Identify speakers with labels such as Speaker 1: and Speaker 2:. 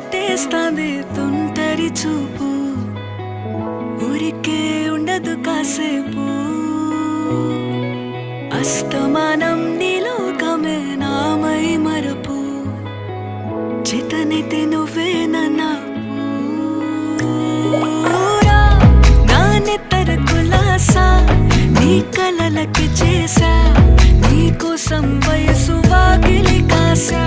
Speaker 1: చుట్టేస్తాంది తుంటరి చూపు, ఊరికే ఉండదు కాసేపు. అస్తమానం నీలోకమే నామై మరపు, చేతనైతే నువ్వే నా నెత్తర కులాసా, నీ కలలకి చేసా, నీ కోసం వయసు వాకిలి కాసా.